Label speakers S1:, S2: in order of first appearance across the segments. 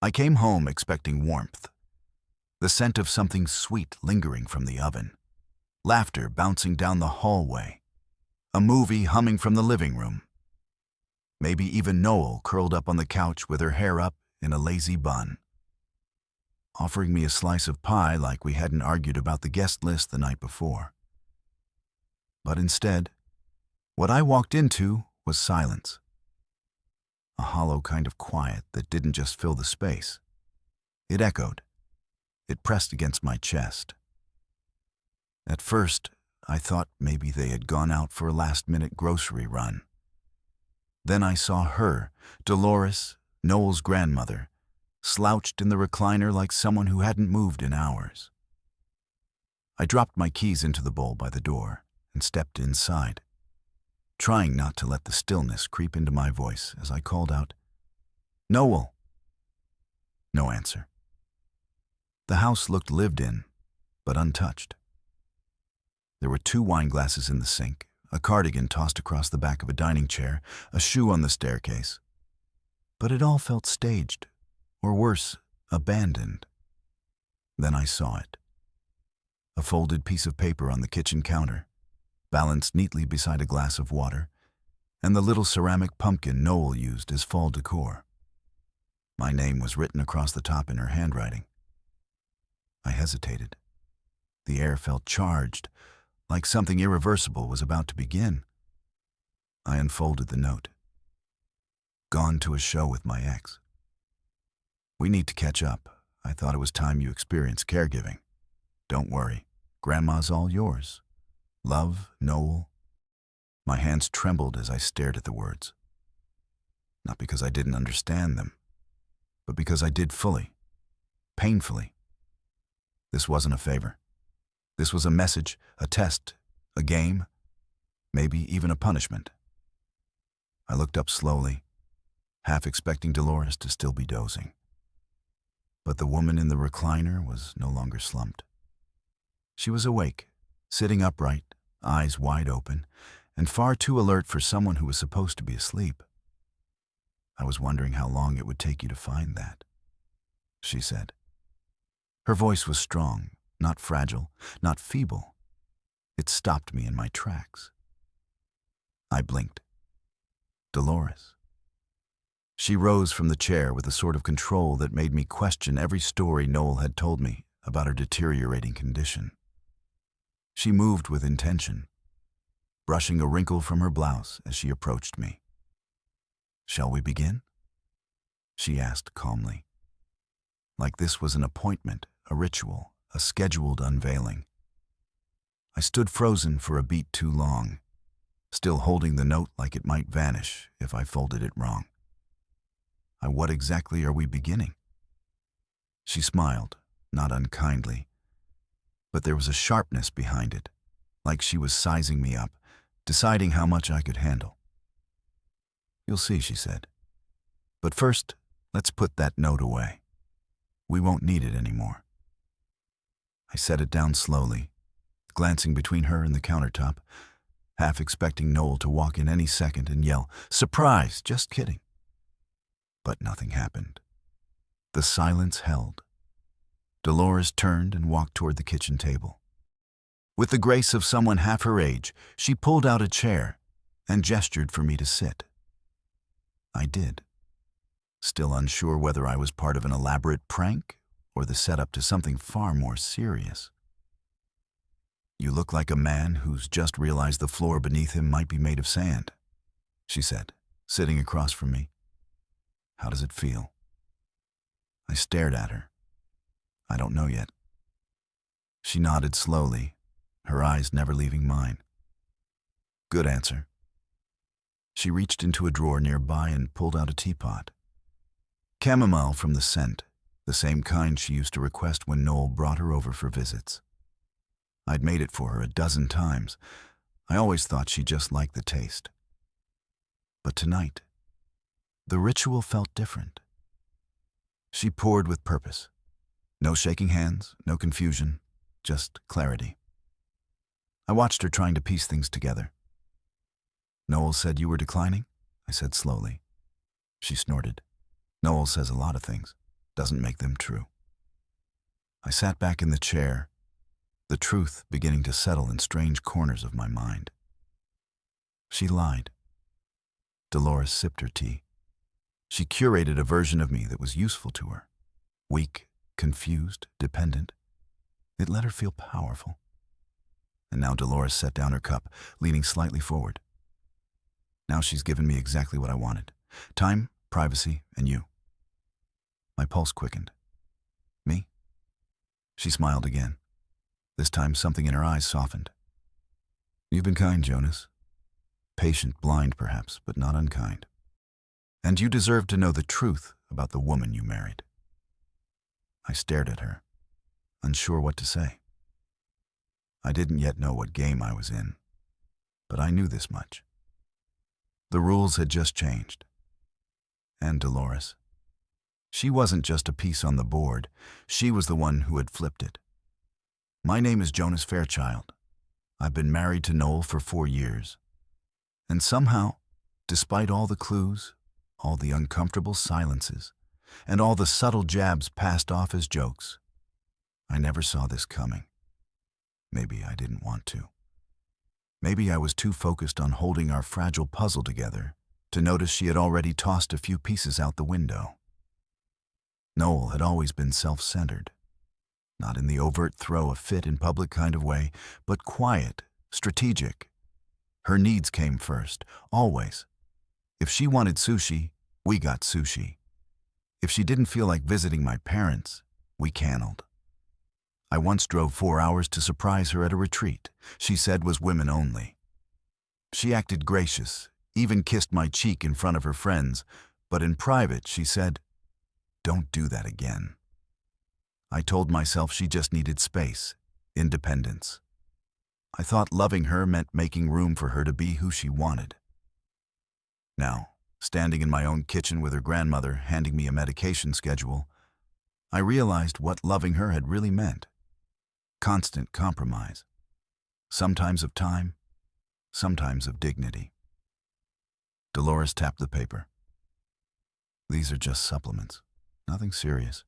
S1: I came home expecting warmth, the scent of something sweet lingering from the oven, laughter bouncing down the hallway, a movie humming from the living room. Maybe even Noel curled up on the couch with her hair up in a lazy bun, offering me a slice of pie like we hadn't argued about the guest list the night before. But instead, what I walked into was silence. A hollow kind of quiet that didn't just fill the space. It echoed. It pressed against my chest. At first, I thought maybe they had gone out for a last-minute grocery run. Then I saw her, Dolores, Noel's grandmother, slouched in the recliner like someone who hadn't moved in hours. I dropped my keys into the bowl by the door and stepped inside, trying not to let the stillness creep into my voice as I called out, "Noel!" No answer. The house looked lived in, but untouched. There were 2 wine glasses in the sink, a cardigan tossed across the back of a dining chair, a shoe on the staircase. But it all felt staged, or worse, abandoned. Then I saw it. A folded piece of paper on the kitchen counter, balanced neatly beside a glass of water, and the little ceramic pumpkin Noel used as fall decor. My name was written across the top in her handwriting. I hesitated. The air felt charged, like something irreversible was about to begin. I unfolded the note. "Gone to a show with my ex. We need to catch up. I thought it was time you experienced caregiving. Don't worry, Grandma's all yours. Love, Noel." My hands trembled as I stared at the words. Not because I didn't understand them, but because I did fully, painfully. This wasn't a favor. This was a message, a test, a game, maybe even a punishment. I looked up slowly, half expecting Dolores to still be dozing. But the woman in the recliner was no longer slumped. She was awake, sitting upright, eyes wide open, and far too alert for someone who was supposed to be asleep. "I was wondering how long it would take you to find that," she said. Her voice was strong, not fragile, not feeble. It stopped me in my tracks. I blinked. Dolores. She rose from the chair with a sort of control that made me question every story Noel had told me about her deteriorating condition. She moved with intention, brushing a wrinkle from her blouse as she approached me. "Shall we begin?" she asked calmly, like this was an appointment, a ritual, a scheduled unveiling. I stood frozen for a beat too long, still holding the note like it might vanish if I folded it wrong. What exactly are we beginning?" She smiled, not unkindly, but there was a sharpness behind it, like she was sizing me up, deciding how much I could handle. "You'll see," she said. "But first, let's put that note away. We won't need it anymore." I set it down slowly, glancing between her and the countertop, half expecting Noel to walk in any second and yell, "Surprise! Just kidding." But nothing happened. The silence held. Dolores turned and walked toward the kitchen table. With the grace of someone half her age, she pulled out a chair and gestured for me to sit. I did, still unsure whether I was part of an elaborate prank or the setup to something far more serious. "You look like a man who's just realized the floor beneath him might be made of sand," she said, sitting across from me. "How does it feel?" I stared at her. "I don't know yet." She nodded slowly, her eyes never leaving mine. "Good answer." She reached into a drawer nearby and pulled out a teapot. Chamomile from the scent, the same kind she used to request when Noel brought her over for visits. I'd made it for her a dozen times. I always thought she just liked the taste. But tonight, the ritual felt different. She poured with purpose. No shaking hands, no confusion, just clarity. I watched her trying to piece things together. "Noel said you were declining?" I said slowly. She snorted. "Noel says a lot of things." doesn't make them true. I sat back in the chair, the truth beginning to settle in strange corners of my mind. She lied. Dolores sipped her tea. She curated a version of me that was useful to her. Weak, confused, dependent. It let her feel powerful. And now Dolores set down her cup, leaning slightly forward. Now she's given me exactly what I wanted. Time, privacy, and you. My pulse quickened. Me? She smiled again. This time something in her eyes softened. You've been kind, Jonas. Patient, blind perhaps, but not unkind. And you deserve to know the truth about the woman you married. I stared at her, unsure what to say. I didn't yet know what game I was in, but I knew this much. The rules had just changed. And Dolores. She wasn't just a piece on the board, she was the one who had flipped it. My name is Jonas Fairchild. I've been married to Noel for 4 years. And somehow, despite all the clues, all the uncomfortable silences, and all the subtle jabs passed off as jokes, I never saw this coming. Maybe I didn't want to. Maybe I was too focused on holding our fragile puzzle together to notice she had already tossed a few pieces out the window. Noel had always been self-centered, not in the overt throw a fit in public kind of way, but quiet, strategic. Her needs came first, always. If she wanted sushi, we got sushi. If she didn't feel like visiting my parents, we canned. I once drove 4 hours to surprise her at a retreat she said was women only. She acted gracious, even kissed my cheek in front of her friends, but in private she said, "Don't do that again." I told myself she just needed space, independence. I thought loving her meant making room for her to be who she wanted. Now, standing in my own kitchen with her grandmother handing me a medication schedule, I realized what loving her had really meant. Constant compromise. Sometimes of time, sometimes of dignity. Dolores tapped the paper. These are just supplements. Nothing serious.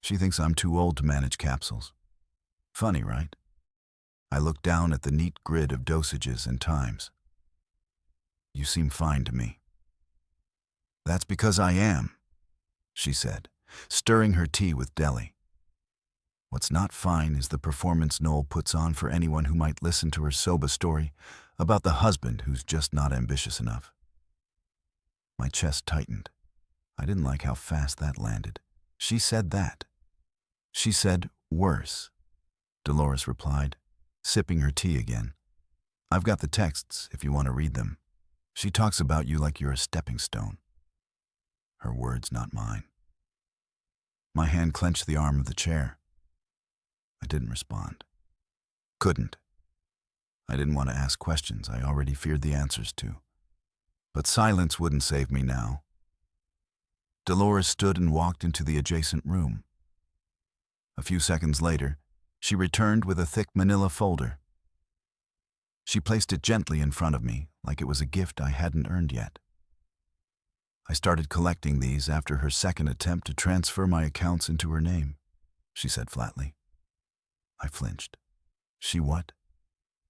S1: She thinks I'm too old to manage capsules. Funny, right? I looked down at the neat grid of dosages and times. You seem fine to me. That's because I am, she said, stirring her tea with deli. What's not fine is the performance Noel puts on for anyone who might listen to her soba story about the husband who's just not ambitious enough. My chest tightened. I didn't like how fast that landed. She said that. She said worse, Dolores replied, sipping her tea again. I've got the texts if you want to read them. She talks about you like you're a stepping stone. Her words, not mine. My hand clenched the arm of the chair. I didn't respond. Couldn't. I didn't want to ask questions I already feared the answers to. But silence wouldn't save me now. Dolores stood and walked into the adjacent room. A few seconds later, she returned with a thick manila folder. She placed it gently in front of me, like it was a gift I hadn't earned yet. I started collecting these after her second attempt to transfer my accounts into her name, she said flatly. I flinched. She what?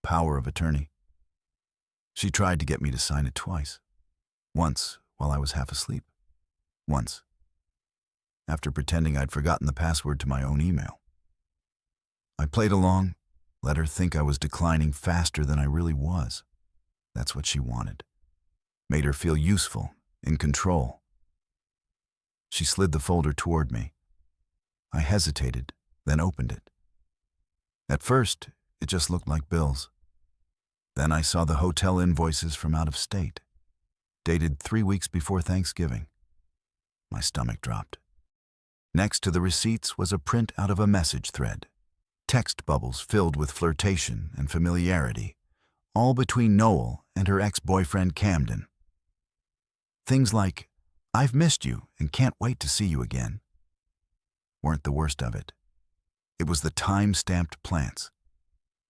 S1: Power of attorney. She tried to get me to sign it twice. Once while I was half asleep. Once, after pretending I'd forgotten the password to my own email. I played along, let her think I was declining faster than I really was. That's what she wanted. Made her feel useful, in control. She slid the folder toward me. I hesitated, then opened it. At first, it just looked like bills. Then I saw the hotel invoices from out of state, dated 3 weeks before Thanksgiving. My stomach dropped. Next to the receipts was a print out of a message thread. Text bubbles filled with flirtation and familiarity, all between Noel and her ex-boyfriend Camden. Things like, "I've missed you and can't wait to see you again," weren't the worst of it. It was the time-stamped plants.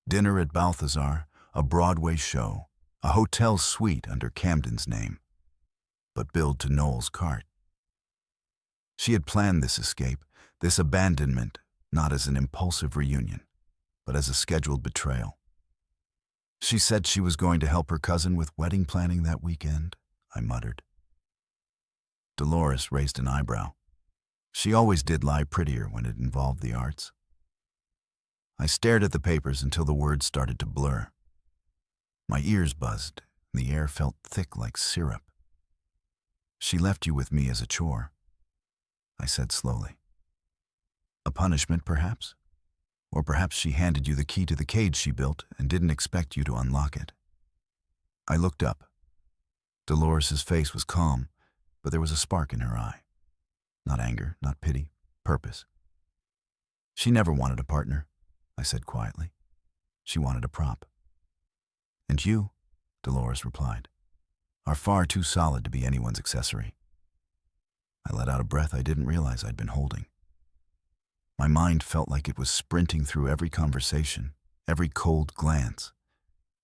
S1: Dinner at Balthazar, a Broadway show, a hotel suite under Camden's name, but billed to Noel's cart. She had planned this escape, This abandonment, not as an impulsive reunion, but as a scheduled betrayal. She said she was going to help her cousin with wedding planning that weekend, I muttered. Dolores raised an eyebrow. She always did lie prettier when it involved the arts. I stared at the papers until the words started to blur. My ears buzzed, and the air felt thick like syrup. She left you with me as a chore, I said slowly. A punishment, perhaps? Or perhaps she handed you the key to the cage she built and didn't expect you to unlock it. I looked up. Dolores's face was calm, but there was a spark in her eye. Not anger, not pity, purpose. She never wanted a partner, I said quietly. She wanted a prop. And you, Dolores replied, are far too solid to be anyone's accessory. I let out a breath I didn't realize I'd been holding. My mind felt like it was sprinting through every conversation, every cold glance,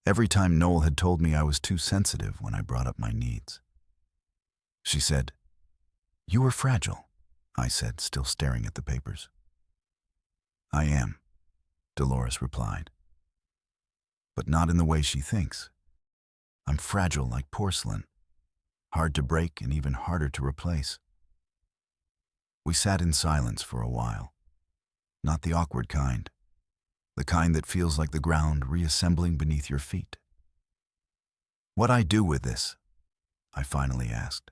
S1: every time Noel had told me I was too sensitive when I brought up my needs. She said, "You were fragile," I said, still staring at the papers. "I am," Dolores replied. "But not in the way she thinks. I'm fragile like porcelain, hard to break and even harder to replace." We sat in silence for a while. Not the awkward kind, the kind that feels like the ground reassembling beneath your feet. "What I do with this?" I finally asked.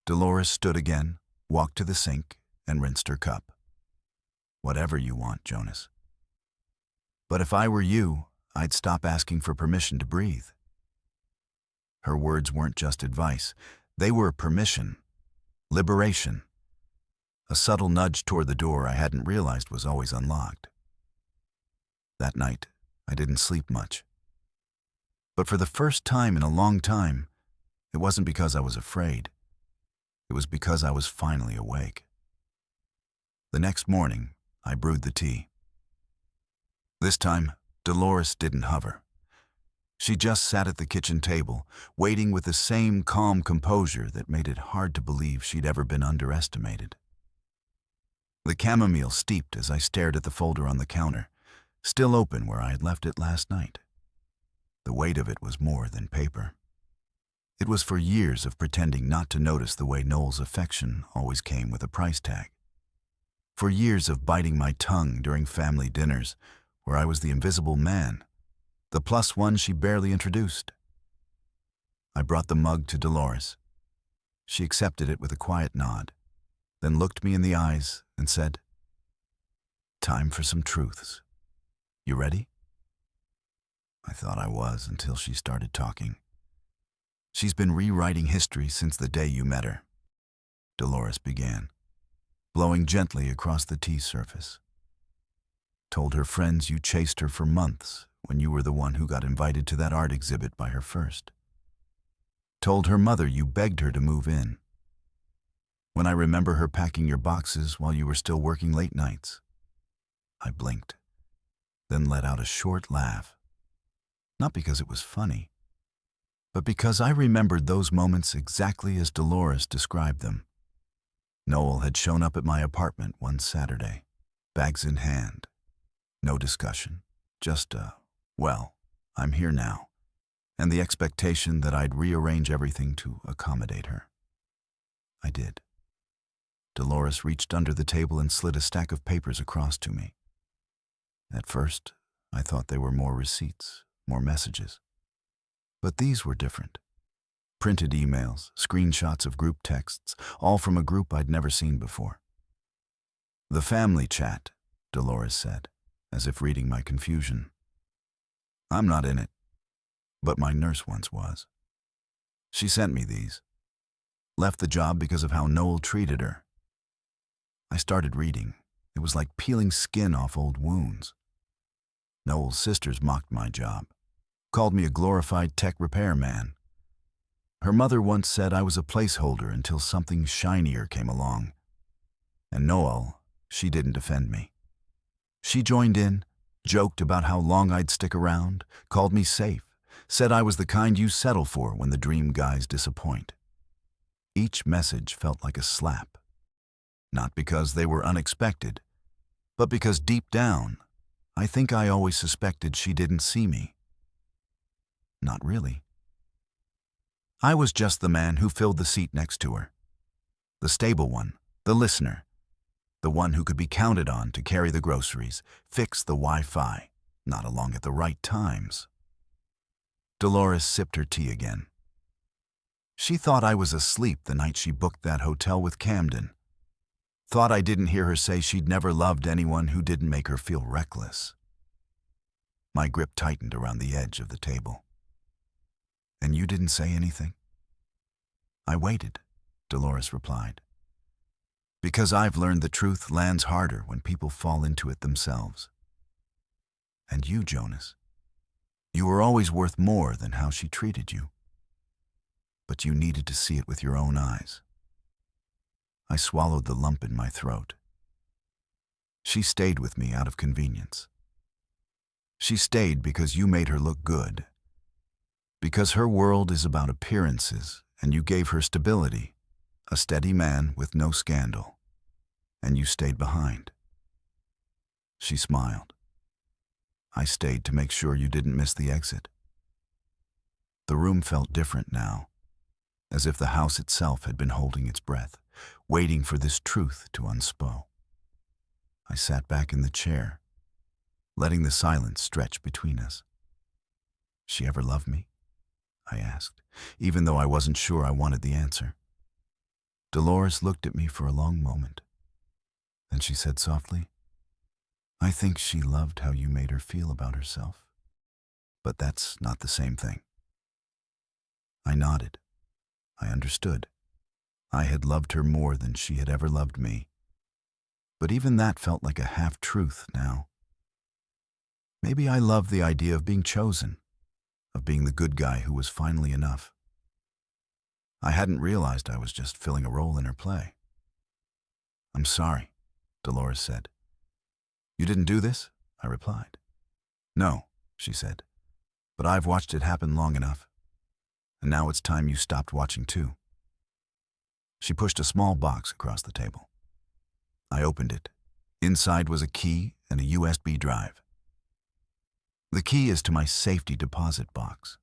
S1: Dolores stood again, walked to the sink, and rinsed her cup. "Whatever you want, Jonas. But if I were you, I'd stop asking for permission to breathe." Her words weren't just advice. They were permission, liberation, a subtle nudge toward the door I hadn't realized was always unlocked. That night, I didn't sleep much. But for the first time in a long time, it wasn't because I was afraid. It was because I was finally awake. The next morning, I brewed the tea. This time, Dolores didn't hover. She just sat at the kitchen table, waiting with the same calm composure that made it hard to believe she'd ever been underestimated. The chamomile steeped as I stared at the folder on the counter, still open where I had left it last night. The weight of it was more than paper. It was for years of pretending not to notice the way Noel's affection always came with a price tag. For years of biting my tongue during family dinners, where I was the invisible man, the plus one she barely introduced. I brought the mug to Dolores. She accepted it with a quiet nod, then looked me in the eyes and said, "Time for some truths. You ready?" I thought I was until she started talking. "She's been rewriting history since the day you met her," Dolores began, blowing gently across the tea surface. "Told her friends you chased her for months when you were the one who got invited to that art exhibit by her first. Told her mother you begged her to move in. When I remember her packing your boxes while you were still working late nights." I blinked, then let out a short laugh. Not because it was funny, but because I remembered those moments exactly as Dolores described them. Noel had shown up at my apartment one Saturday, bags in hand. No discussion, just well, I'm here now, and the expectation that I'd rearrange everything to accommodate her. I did. Dolores reached under the table and slid a stack of papers across to me. At first, I thought they were more receipts, more messages. But these were different. Printed emails, screenshots of group texts, all from a group I'd never seen before. "The family chat," Dolores said, as if reading my confusion. "I'm not in it, but my nurse once was. She sent me these. Left the job because of how Noel treated her." I started reading. It was like peeling skin off old wounds. Noel's sisters mocked my job, called me a glorified tech repairman. Her mother once said I was a placeholder until something shinier came along. And Noel, she didn't defend me. She joined in, joked about how long I'd stick around, called me safe, said I was the kind you settle for when the dream guys disappoint. Each message felt like a slap. Not because they were unexpected, but because deep down, I think I always suspected she didn't see me. Not really. I was just the man who filled the seat next to her. The stable one, the listener, the one who could be counted on to carry the groceries, fix the Wi-Fi, not along at the right times. Dolores sipped her tea again. She thought I was asleep the night she booked that hotel with Camden. Thought I didn't hear her say she'd never loved anyone who didn't make her feel reckless. My grip tightened around the edge of the table. And you didn't say anything? I waited, Dolores replied. Because I've learned the truth lands harder when people fall into it themselves. And you, Jonas, you were always worth more than how she treated you. But you needed to see it with your own eyes. I swallowed the lump in my throat. She stayed with me out of convenience. She stayed because you made her look good. Because her world is about appearances, and you gave her stability, a steady man with no scandal. And you stayed behind. She smiled. I stayed to make sure you didn't miss the exit. The room felt different now, as if the house itself had been holding its breath, waiting for this truth to unspool. I sat back in the chair, letting the silence stretch between us. She ever loved me? I asked, even though I wasn't sure I wanted the answer. Dolores looked at me for a long moment. Then she said softly, I think she loved how you made her feel about herself. But that's not the same thing. I nodded. I understood. I had loved her more than she had ever loved me. But even that felt like a half-truth now. Maybe I loved the idea of being chosen, of being the good guy who was finally enough. I hadn't realized I was just filling a role in her play. I'm sorry, Dolores said. You didn't do this? I replied. No, she said, but I've watched it happen long enough. And now it's time you stopped watching too. She pushed a small box across the table. I opened it. Inside was a key and a USB drive. The key is to my safety deposit box.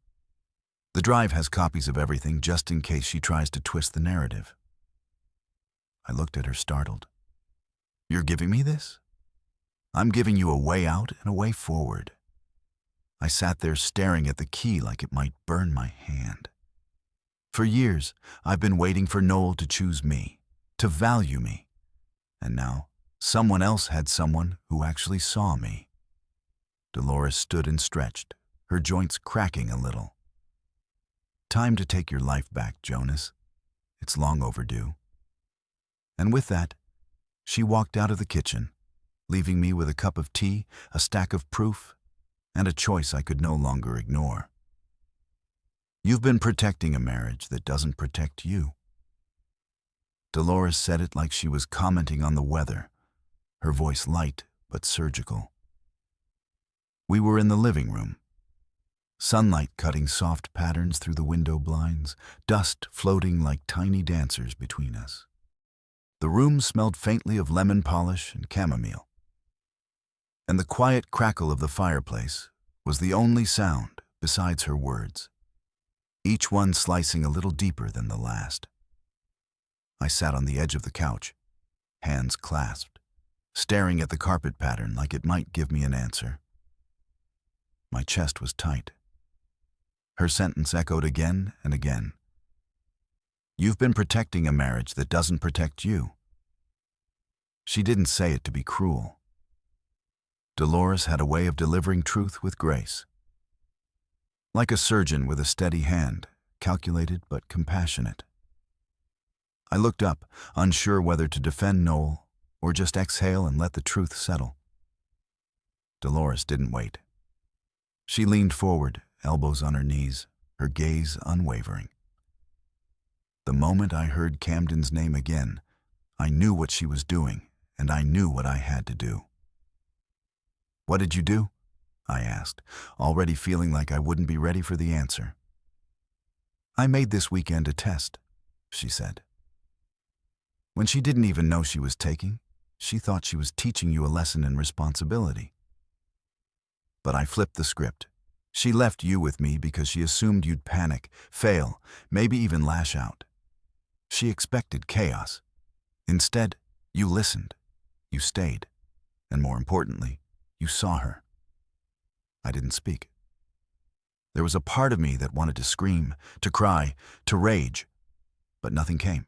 S1: The drive has copies of everything just in case she tries to twist the narrative. I looked at her startled. You're giving me this? I'm giving you a way out and a way forward. I sat there staring at the key like it might burn my hand. For years, I've been waiting for Noel to choose me, to value me. And now, someone else had someone who actually saw me. Dolores stood and stretched, her joints cracking a little. Time to take your life back, Jonas. It's long overdue. And with that, she walked out of the kitchen, leaving me with a cup of tea, a stack of proof, and a choice I could no longer ignore. You've been protecting a marriage that doesn't protect you. Dolores said it like she was commenting on the weather, her voice light but surgical. We were in the living room. Sunlight cutting soft patterns through the window blinds, dust floating like tiny dancers between us. The room smelled faintly of lemon polish and chamomile. And the quiet crackle of the fireplace was the only sound besides her words, each one slicing a little deeper than the last. I sat on the edge of the couch, hands clasped, staring at the carpet pattern like it might give me an answer. My chest was tight. Her sentence echoed again and again. You've been protecting a marriage that doesn't protect you. She didn't say it to be cruel. Dolores had a way of delivering truth with grace. Like a surgeon with a steady hand, calculated but compassionate. I looked up, unsure whether to defend Noel or just exhale and let the truth settle. Dolores didn't wait. She leaned forward, elbows on her knees, her gaze unwavering. The moment I heard Camden's name again, I knew what she was doing, and I knew what I had to do. What did you do? I asked, already feeling like I wouldn't be ready for the answer. I made this weekend a test, she said. when she didn't even know she was taking. She thought she was teaching you a lesson in responsibility. But I flipped the script. She left you with me because she assumed you'd panic, fail, maybe even lash out. She expected chaos. Instead, you listened, you stayed, and more importantly, you saw her. I didn't speak. There was a part of me that wanted to scream, to cry, to rage, but nothing came.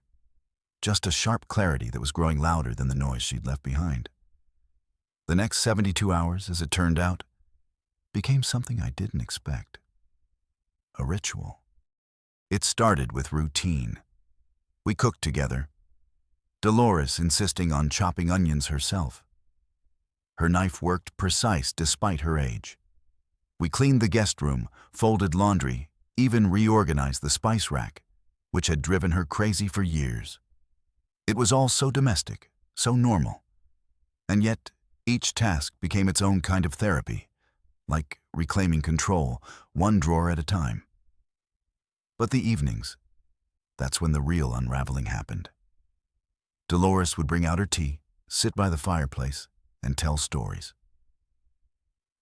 S1: Just a sharp clarity that was growing louder than the noise she'd left behind. The next 72 hours, as it turned out, became something I didn't expect. A ritual. It started with routine. We cooked together, Dolores insisting on chopping onions herself. Her knife worked precise despite her age. We cleaned the guest room, folded laundry, even reorganized the spice rack, which had driven her crazy for years. It was all so domestic, so normal. And yet, each task became its own kind of therapy, like reclaiming control, one drawer at a time. But the evenings, that's when the real unraveling happened. Dolores would bring out her tea, sit by the fireplace, and tell stories.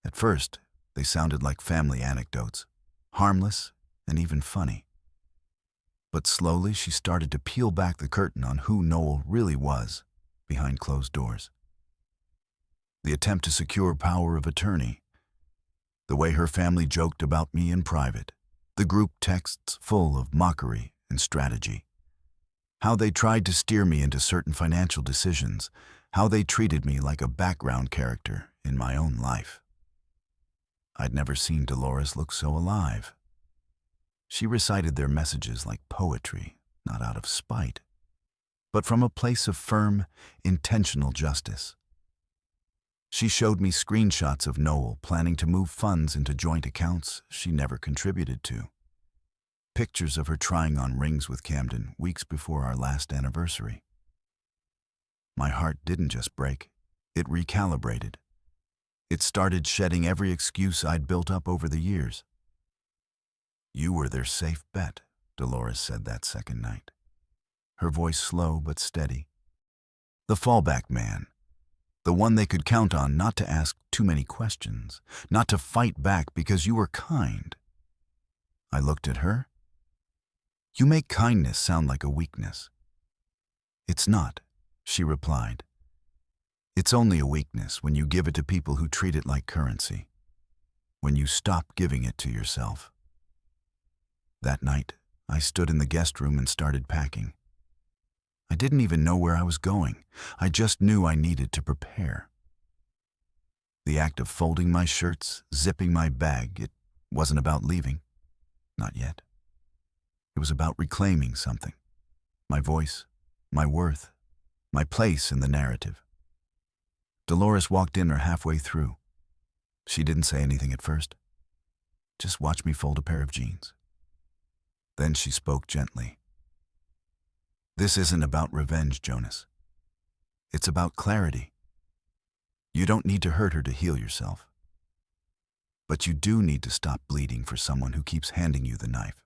S1: At first, they sounded like family anecdotes, harmless and even funny. But slowly she started to peel back the curtain on who Noel really was behind closed doors. The attempt to secure power of attorney, the way her family joked about me in private, the group texts full of mockery and strategy, how they tried to steer me into certain financial decisions, how they treated me like a background character in my own life. I'd never seen Dolores look so alive. She recited their messages like poetry, not out of spite, but from a place of firm, intentional justice. She showed me screenshots of Noel planning to move funds into joint accounts she never contributed to. Pictures of her trying on rings with Camden weeks before our last anniversary. My heart didn't just break, it recalibrated. It started shedding every excuse I'd built up over the years. You were their safe bet, Dolores said that second night. Her voice slow but steady. The fallback man. The one they could count on not to ask too many questions, not to fight back because you were kind. I looked at her. You make kindness sound like a weakness. It's not, she replied. It's only a weakness when you give it to people who treat it like currency, when you stop giving it to yourself. That night, I stood in the guest room and started packing. I didn't even know where I was going. I just knew I needed to prepare. The act of folding my shirts, zipping my bag, it wasn't about leaving. Not yet. It was about reclaiming something. My voice, my worth, my place in the narrative. Dolores walked in halfway through. She didn't say anything at first. Just watched me fold a pair of jeans. Then she spoke gently. This isn't about revenge, Jonas. It's about clarity. You don't need to hurt her to heal yourself. But you do need to stop bleeding for someone who keeps handing you the knife.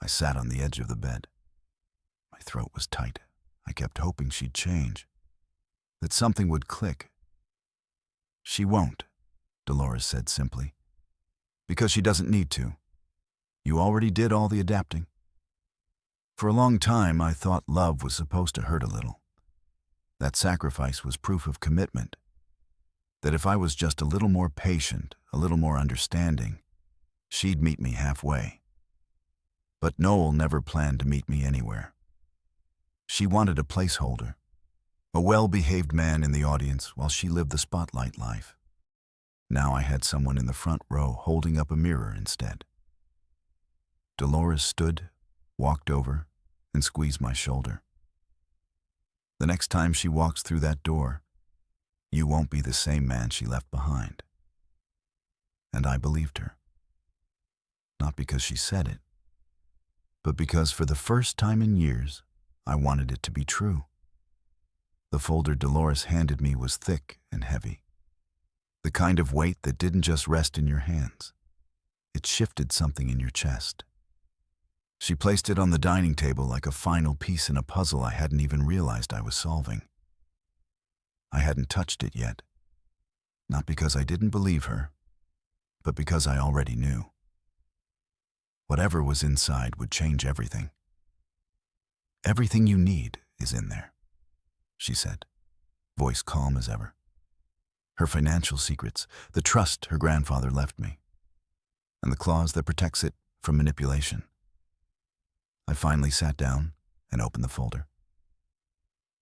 S1: I sat on the edge of the bed. My throat was tight. I kept hoping she'd change, that something would click. She won't, Dolores said simply, because she doesn't need to. You already did all the adapting. For a long time, I thought love was supposed to hurt a little. That sacrifice was proof of commitment. That if I was just a little more patient, a little more understanding, she'd meet me halfway. But Noel never planned to meet me anywhere. She wanted a placeholder, a well-behaved man in the audience while she lived the spotlight life. Now I had someone in the front row holding up a mirror instead. Dolores stood, walked over, and squeezed my shoulder. The next time she walks through that door, you won't be the same man she left behind. And I believed her. Not because she said it, but because for the first time in years, I wanted it to be true. The folder Dolores handed me was thick and heavy. The kind of weight that didn't just rest in your hands. It shifted something in your chest. She placed it on the dining table like a final piece in a puzzle I hadn't even realized I was solving. I hadn't touched it yet, not because I didn't believe her, but because I already knew. Whatever was inside would change everything. "Everything you need is in there," she said, voice calm as ever. Her financial secrets, the trust her grandfather left me, and the clause that protects it from manipulation. I finally sat down and opened the folder.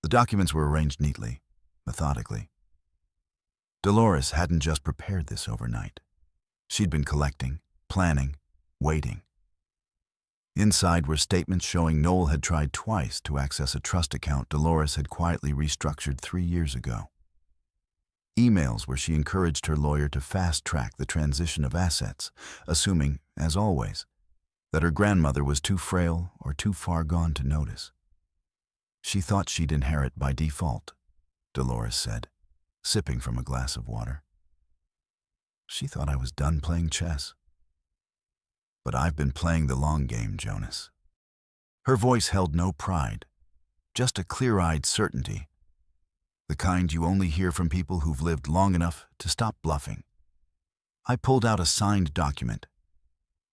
S1: The documents were arranged neatly, methodically. Dolores hadn't just prepared this overnight. She'd been collecting, planning, waiting. Inside were statements showing Noel had tried twice to access a trust account Dolores had quietly restructured 3 years ago. Emails where she encouraged her lawyer to fast-track the transition of assets, assuming, as always, that her grandmother was too frail or too far gone to notice. She thought she'd inherit by default, Dolores said, sipping from a glass of water. She thought I was done playing chess. But I've been playing the long game, Jonas. Her voice held no pride, just a clear-eyed certainty, the kind you only hear from people who've lived long enough to stop bluffing. I pulled out a signed document.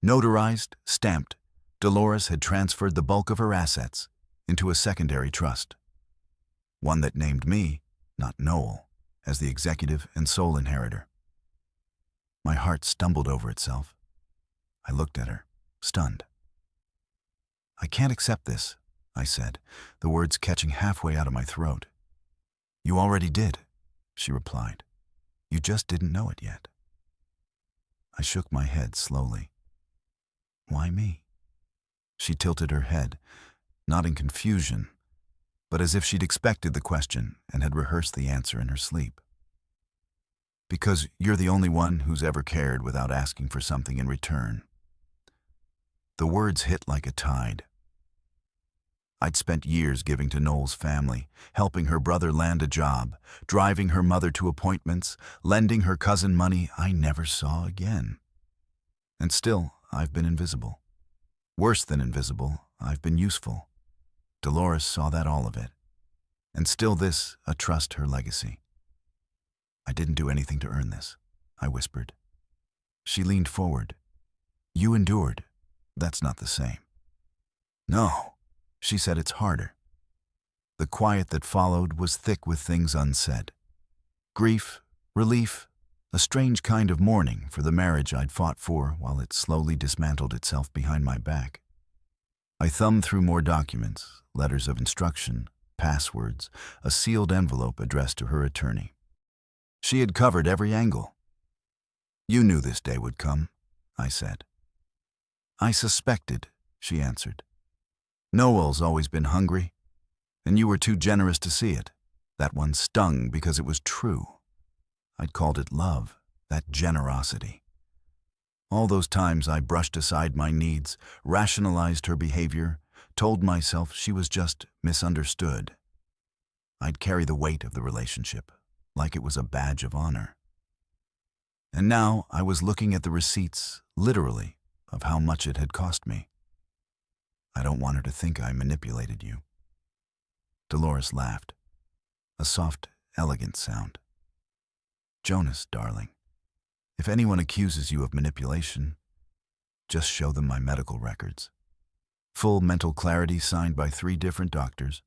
S1: Notarized, stamped, Dolores had transferred the bulk of her assets into a secondary trust. One that named me, not Noel, as the executive and sole inheritor. My heart stumbled over itself. I looked at her, stunned. "I can't accept this," I said, the words catching halfway out of my throat. "You already did," she replied. "You just didn't know it yet." I shook my head slowly. "Why me?" She tilted her head, not in confusion, but as if she'd expected the question and had rehearsed the answer in her sleep. "Because you're the only one who's ever cared without asking for something in return." The words hit like a tide. I'd spent years giving to Noel's family, helping her brother land a job, driving her mother to appointments, lending her cousin money I never saw again. And still, I've been invisible. Worse than invisible, I've been useful. Dolores saw that all of it. And still this, a trust her legacy. "I didn't do anything to earn this," I whispered. She leaned forward. "You endured. That's not the same." "No," she said, "it's harder." The quiet that followed was thick with things unsaid. Grief, relief, a strange kind of mourning for the marriage I'd fought for while it slowly dismantled itself behind my back. I thumbed through more documents, letters of instruction, passwords, a sealed envelope addressed to her attorney. She had covered every angle. "You knew this day would come," I said. "I suspected," she answered. "Noel's always been hungry, and you were too generous to see it. That one stung because it was true. I'd called it love, that generosity. All those times I brushed aside my needs, rationalized her behavior, told myself she was just misunderstood. I'd carry the weight of the relationship, like it was a badge of honor. And now I was looking at the receipts, literally, of how much it had cost me. I don't want her to think I manipulated you." Dolores laughed, a soft, elegant sound. "Jonas, darling, if anyone accuses you of manipulation, just show them my medical records. Full mental clarity signed by 3 different doctors.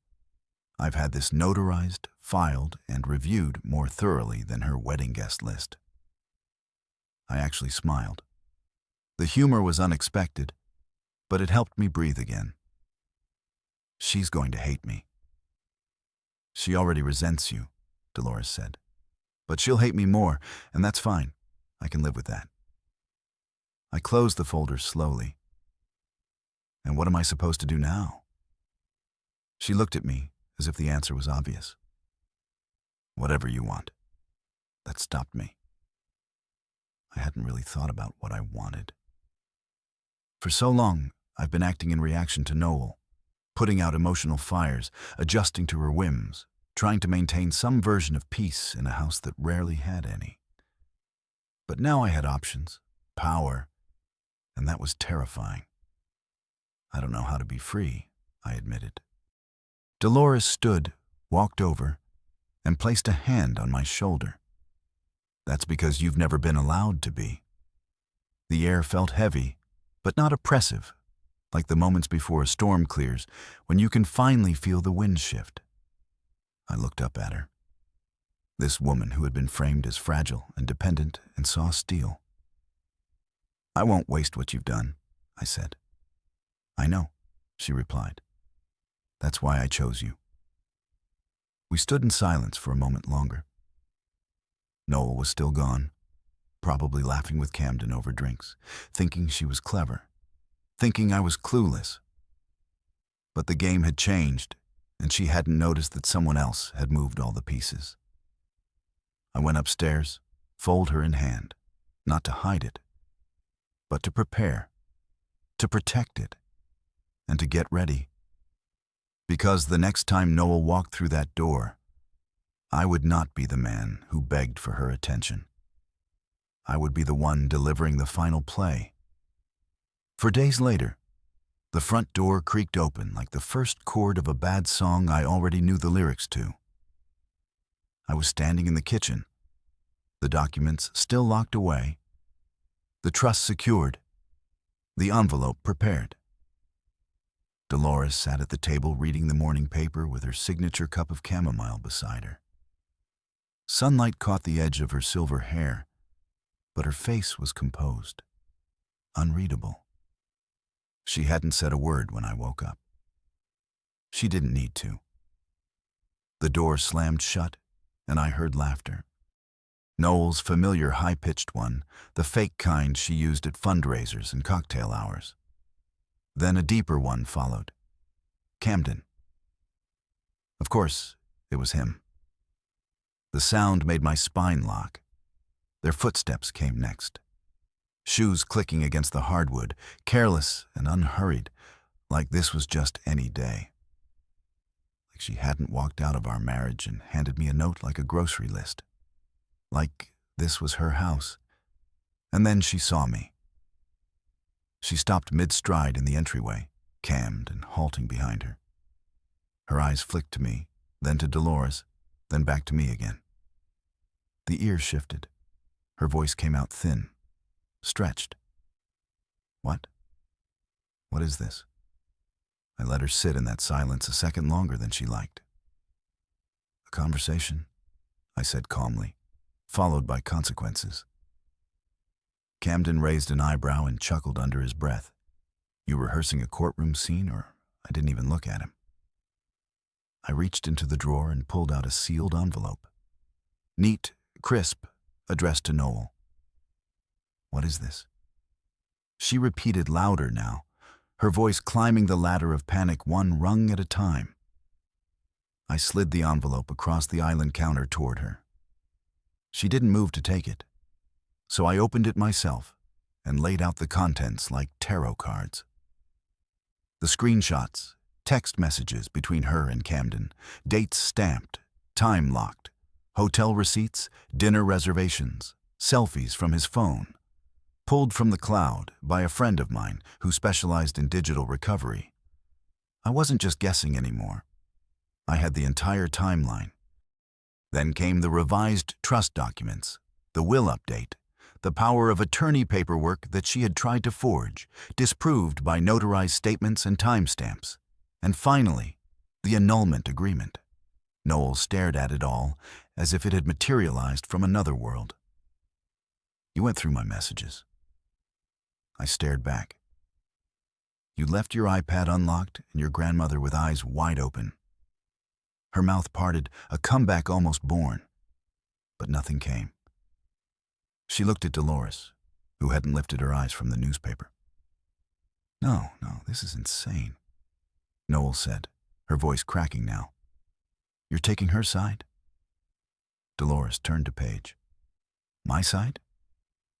S1: I've had this notarized, filed, and reviewed more thoroughly than her wedding guest list." I actually smiled. The humor was unexpected, but it helped me breathe again. "She's going to hate me." "She already resents you," Dolores said. "But she'll hate me more, and that's fine. I can live with that." I closed the folder slowly. "And what am I supposed to do now?" She looked at me as if the answer was obvious. "Whatever you want." That stopped me. I hadn't really thought about what I wanted. For so long, I've been acting in reaction to Noel, putting out emotional fires, adjusting to her whims, trying to maintain some version of peace in a house that rarely had any. But now I had options, power, and that was terrifying. I don't know how to be free, I admitted. Dolores stood, walked over, and placed a hand on my shoulder. That's because you've never been allowed to be. The air felt heavy, but not oppressive, like the moments before a storm clears, when you can finally feel the wind shift. I looked up at her. This woman who had been framed as fragile and dependent and saw steel. I won't waste what you've done, I said. I know, she replied. That's why I chose you. We stood in silence for a moment longer. Noel was still gone, probably laughing with Camden over drinks, thinking she was clever, thinking I was clueless. But the game had changed, and she hadn't noticed that someone else had moved all the pieces. I went upstairs, folder in hand, not to hide it, but to prepare, to protect it, and to get ready. Because the next time Noel walked through that door, I would not be the man who begged for her attention. I would be the one delivering the final play. For days later, the front door creaked open like the first chord of a bad song I already knew the lyrics to. I was standing in the kitchen, the documents still locked away, the trust secured, the envelope prepared. Dolores sat at the table reading the morning paper with her signature cup of chamomile beside her. Sunlight caught the edge of her silver hair, but her face was composed, unreadable. She hadn't said a word when I woke up. She didn't need to. The door slammed shut, and I heard laughter. Noel's familiar high-pitched one, the fake kind she used at fundraisers and cocktail hours. Then a deeper one followed. Camden. Of course, it was him. The sound made my spine lock. Their footsteps came next. Shoes clicking against the hardwood, careless and unhurried, like this was just any day. Like she hadn't walked out of our marriage and handed me a note like a grocery list. Like this was her house. And then she saw me. She stopped mid-stride in the entryway, cammed and halting behind her. Her eyes flicked to me, then to Dolores, then back to me again. The ears shifted. Her voice came out thin, stretched. What? What is this? I let her sit in that silence a second longer than she liked. A conversation, I said calmly, followed by consequences. Camden raised an eyebrow and chuckled under his breath. You rehearsing a courtroom scene, or I didn't even look at him. I reached into the drawer and pulled out a sealed envelope. Neat, crisp, addressed to Noel. What is this? She repeated louder now, her voice climbing the ladder of panic one rung at a time. I slid the envelope across the island counter toward her. She didn't move to take it, so I opened it myself and laid out the contents like tarot cards. The screenshots, text messages between her and Camden, dates stamped, time locked, hotel receipts, dinner reservations, selfies from his phone, pulled from the cloud by a friend of mine who specialized in digital recovery. I wasn't just guessing anymore. I had the entire timeline. Then came the revised trust documents, the will update, the power of attorney paperwork that she had tried to forge, disproved by notarized statements and timestamps. And finally, the annulment agreement. Noel stared at it all as if it had materialized from another world. You went through my messages. I stared back. You left your iPad unlocked and your grandmother with eyes wide open. Her mouth parted, a comeback almost born. But nothing came. She looked at Dolores, who hadn't lifted her eyes from the newspaper. No, this is insane, Noel said, her voice cracking now. You're taking her side? Dolores turned to Paige. My side?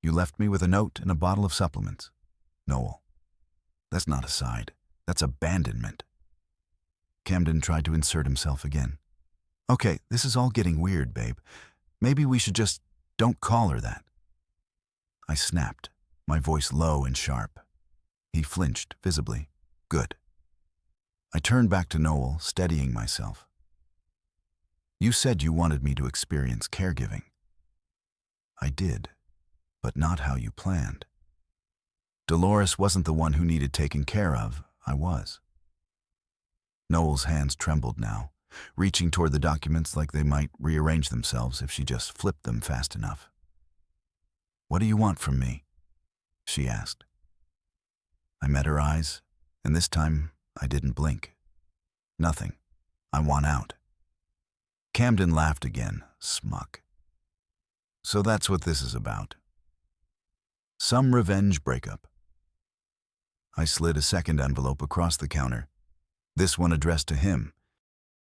S1: You left me with a note and a bottle of supplements. Noel. That's not a side. That's abandonment. Camden tried to insert himself again. Okay, this is all getting weird, babe. Maybe we should just don't call her that. I snapped, my voice low and sharp. He flinched visibly. Good. I turned back to Noel, steadying myself. You said you wanted me to experience caregiving. I did, but not how you planned. Dolores wasn't the one who needed taken care of. I was. Noel's hands trembled now, reaching toward the documents like they might rearrange themselves if she just flipped them fast enough. What do you want from me? She asked. I met her eyes, and this time I didn't blink. Nothing. I want out. Camden laughed again, smuck. So that's what this is about. Some revenge breakup. I slid a second envelope across the counter, this one addressed to him.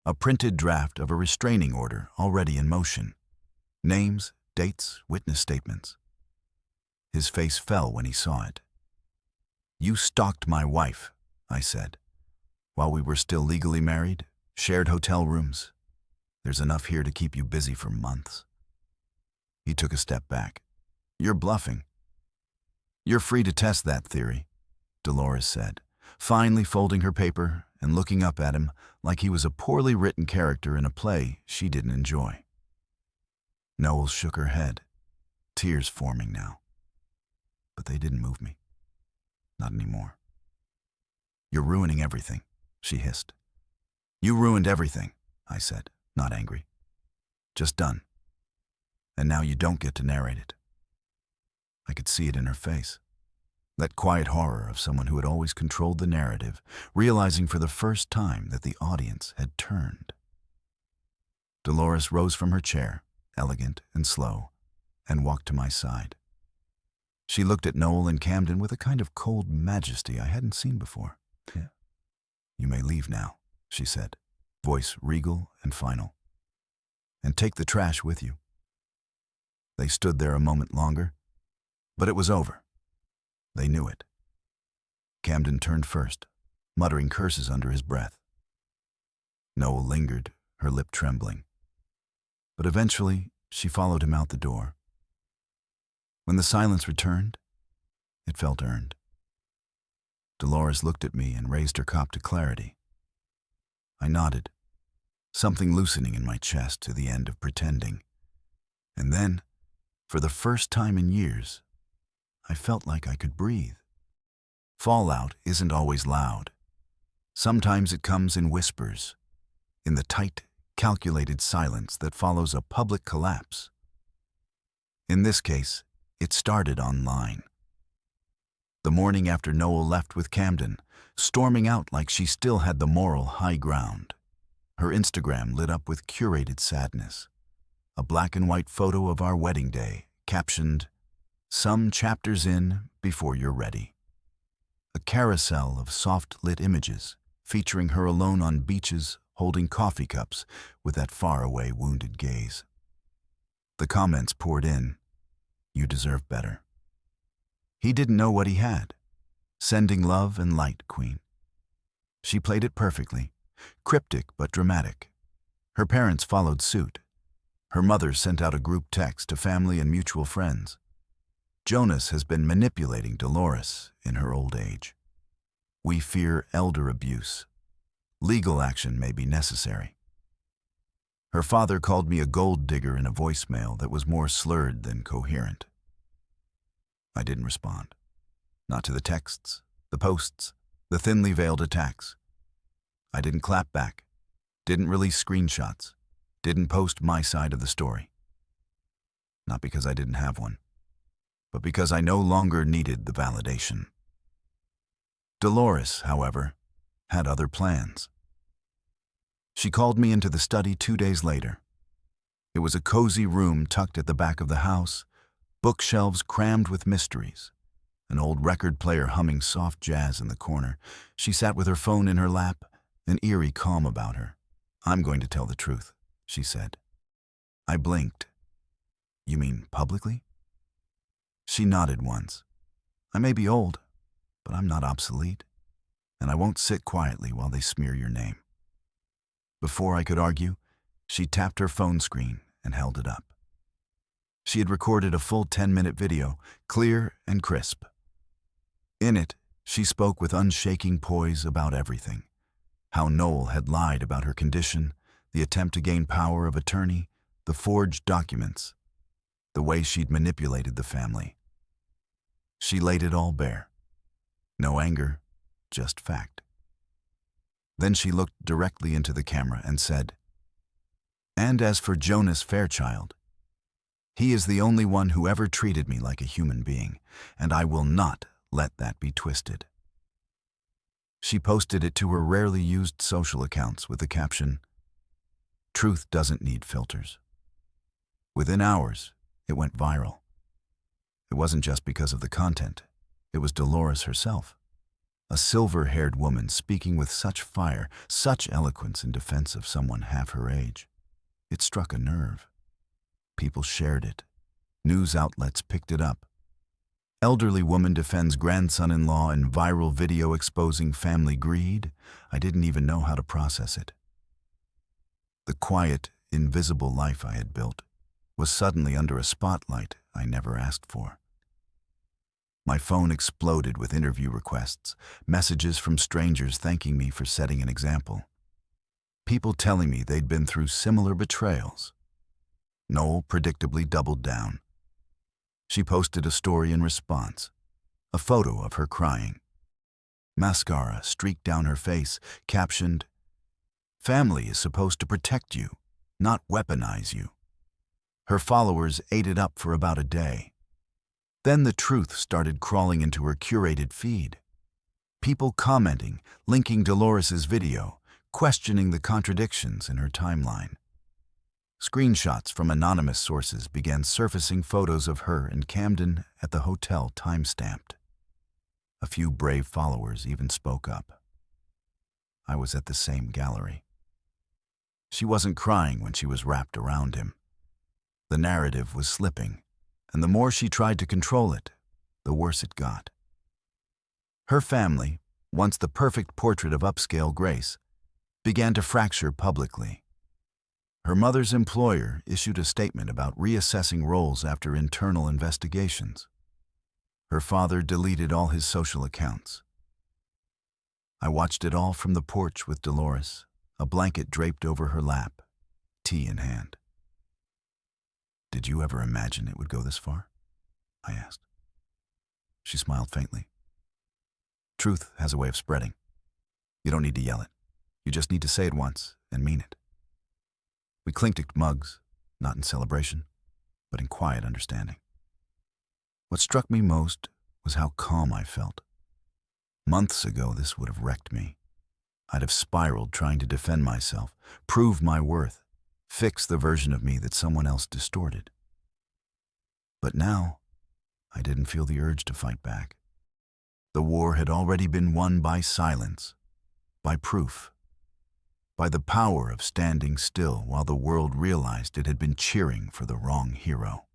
S1: A printed draft of a restraining order already in motion. Names, dates, witness statements. His face fell when he saw it. You stalked my wife, I said. While we were still legally married, shared hotel rooms. There's enough here to keep you busy for months. He took a step back. You're bluffing. You're free to test that theory, Dolores said, finally folding her paper and looking up at him like he was a poorly written character in a play she didn't enjoy. Noel shook her head, tears forming now. But they didn't move me. Not anymore. You're ruining everything, she hissed. You ruined everything, I said, not angry. Just done. And now you don't get to narrate it. I could see it in her face. That quiet horror of someone who had always controlled the narrative, realizing for the first time that the audience had turned. Dolores rose from her chair, elegant and slow, and walked to my side. She looked at Noel and Camden with a kind of cold majesty I hadn't seen before. You may leave now, she said, voice regal and final. And take the trash with you. They stood there a moment longer, but it was over. They knew it. Camden turned first, muttering curses under his breath. Noel lingered, her lip trembling. But eventually, she followed him out the door. When the silence returned, it felt earned. Dolores looked at me and raised her cup to clarity. I nodded, something loosening in my chest to the end of pretending. And then, for the first time in years, I felt like I could breathe. Fallout isn't always loud. Sometimes it comes in whispers, in the tight, calculated silence that follows a public collapse. In this case, it started online. The morning after Noel left with Camden, storming out like she still had the moral high ground. Her Instagram lit up with curated sadness. A black and white photo of our wedding day, captioned, "Some chapters in before you're ready." A carousel of soft-lit images, featuring her alone on beaches, holding coffee cups with that faraway wounded gaze. The comments poured in, "You deserve better." He didn't know what he had. Sending love and light, Queen. She played it perfectly, cryptic but dramatic. Her parents followed suit. Her mother sent out a group text to family and mutual friends. Jonas has been manipulating Dolores in her old age. We fear elder abuse. Legal action may be necessary. Her father called me a gold digger in a voicemail that was more slurred than coherent. I didn't respond. Not to the texts, the posts, the thinly veiled attacks. I didn't clap back, didn't release screenshots, didn't post my side of the story. Not because I didn't have one, but because I no longer needed the validation. Dolores, however, had other plans. She called me into the study 2 days later. It was a cozy room tucked at the back of the house, bookshelves crammed with mysteries, an old record player humming soft jazz in the corner. She sat with her phone in her lap, an eerie calm about her. "I'm going to tell the truth," she said. I blinked. "You mean publicly?" She nodded once. "I may be old, but I'm not obsolete, and I won't sit quietly while they smear your name." Before I could argue, she tapped her phone screen and held it up. She had recorded a full 10-minute video, clear and crisp. In it, She spoke with unshaking poise about everything. How Noel had lied about her condition, the attempt to gain power of attorney, the forged documents, the way she'd manipulated the family. She laid it all bare. No anger, just fact. Then she looked directly into the camera and said, "And as for Jonas Fairchild, he is the only one who ever treated me like a human being, and I will not let that be twisted." She posted it to her rarely used social accounts with the caption, "Truth doesn't need filters." Within hours, it went viral. It wasn't just because of the content. It was Dolores herself, a silver-haired woman speaking with such fire, such eloquence in defense of someone half her age. It struck a nerve. People shared it. News outlets picked it up. Elderly woman defends grandson-in-law in viral video exposing family greed. I didn't even know how to process it. The quiet, invisible life I had built was suddenly under a spotlight I never asked for. My phone exploded with interview requests, messages from strangers thanking me for setting an example. People telling me they'd been through similar betrayals. Noel predictably doubled down. She posted a story in response, a photo of her crying. Mascara streaked down her face, captioned, "Family is supposed to protect you, not weaponize you." Her followers ate it up for about a day. Then the truth started crawling into her curated feed. People commenting, linking Dolores's video, questioning the contradictions in her timeline. Screenshots from anonymous sources began surfacing photos of her in Camden at the hotel time-stamped. A few brave followers even spoke up. I was at the same gallery. She wasn't crying when she was wrapped around him. The narrative was slipping, and the more she tried to control it, the worse it got. Her family, once the perfect portrait of upscale grace, began to fracture publicly. Her mother's employer issued a statement about reassessing roles after internal investigations. Her father deleted all his social accounts. I watched it all from the porch with Dolores, a blanket draped over her lap, tea in hand. "Did you ever imagine it would go this far?" I asked. She smiled faintly. "Truth has a way of spreading. You don't need to yell it. You just need to say it once and mean it." We clinked mugs, not in celebration, but in quiet understanding. What struck me most was how calm I felt. Months ago, this would have wrecked me. I'd have spiraled trying to defend myself, prove my worth, fix the version of me that someone else distorted. But now, I didn't feel the urge to fight back. The war had already been won by silence, by proof, by the power of standing still while the world realized it had been cheering for the wrong hero.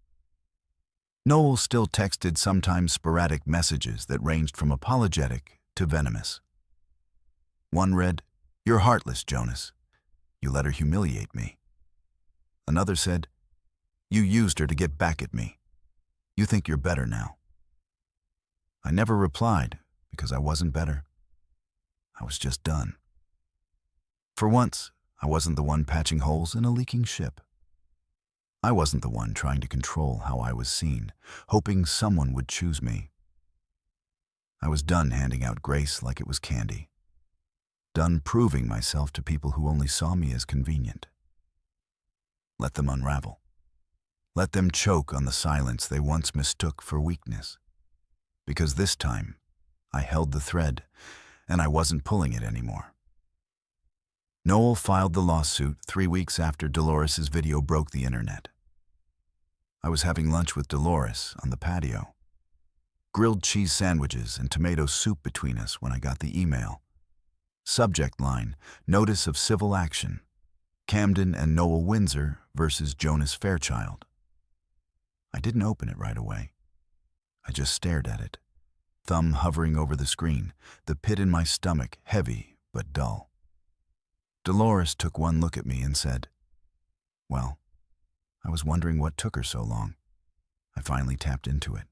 S1: Noel still texted sometimes sporadic messages that ranged from apologetic to venomous. One read, "You're heartless, Jonas. You let her humiliate me." Another said, "You used her to get back at me. You think you're better now." I never replied because I wasn't better. I was just done. For once, I wasn't the one patching holes in a leaking ship. I wasn't the one trying to control how I was seen, hoping someone would choose me. I was done handing out grace like it was candy. Done proving myself to people who only saw me as convenient. Let them unravel. Let them choke on the silence they once mistook for weakness. Because this time, I held the thread, and I wasn't pulling it anymore. Noel filed the lawsuit 3 weeks after Dolores's video broke the internet. I was having lunch with Dolores on the patio. Grilled cheese sandwiches and tomato soup between us when I got the email. Subject line, "Notice of Civil Action. Camden and Noel Windsor versus Jonas Fairchild." I didn't open it right away. I just stared at it, thumb hovering over the screen, the pit in my stomach heavy but dull. Dolores took one look at me and said, "Well, I was wondering what took her so long." I finally tapped into it.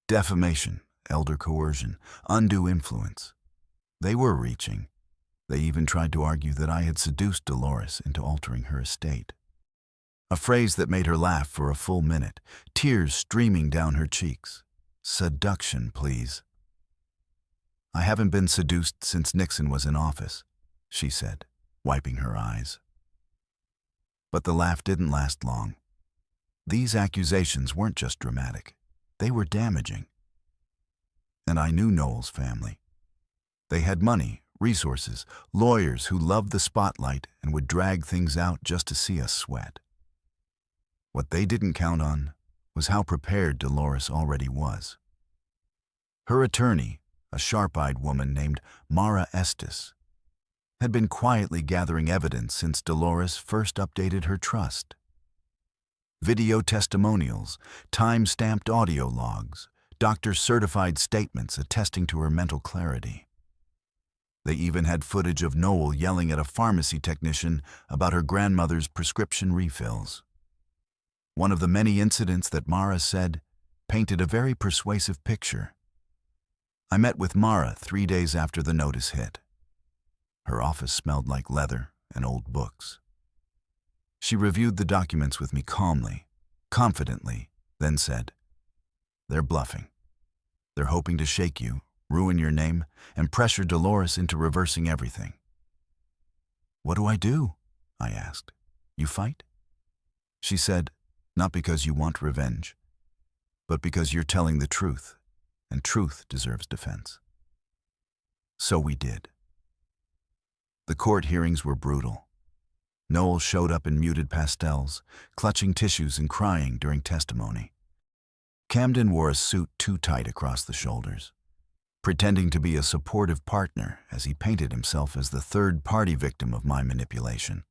S1: Defamation, elder coercion, undue influence. They were reaching. They even tried to argue that I had seduced Dolores into altering her estate. A phrase that made her laugh for a full minute, tears streaming down her cheeks. Seduction, please. I haven't been seduced since Nixon was in office, she said, wiping her eyes. But the laugh didn't last long. These accusations weren't just dramatic. They were damaging. And I knew Noel's family. They had money, resources, lawyers who loved the spotlight and would drag things out just to see us sweat. What they didn't count on was how prepared Dolores already was. Her attorney, a sharp-eyed woman named Mara Estes, had been quietly gathering evidence since Dolores first updated her trust. Video testimonials, time-stamped audio logs, doctor-certified statements attesting to her mental clarity. They even had footage of Noel yelling at a pharmacy technician about her grandmother's prescription refills. One of the many incidents that Mara said painted a very persuasive picture. I met with Mara 3 days after the notice hit. Her office smelled like leather and old books. She reviewed the documents with me calmly, confidently, then said, "They're bluffing. They're hoping to shake you, ruin your name, and pressure Dolores into reversing everything." "What do I do?" I asked. "You fight?" She said, "Not because you want revenge, but because you're telling the truth, and truth deserves defense." So we did. The court hearings were brutal. Noel showed up in muted pastels, clutching tissues and crying during testimony. Camden wore a suit too tight across the shoulders, pretending to be a supportive partner as he painted himself as the third-party victim of my manipulation.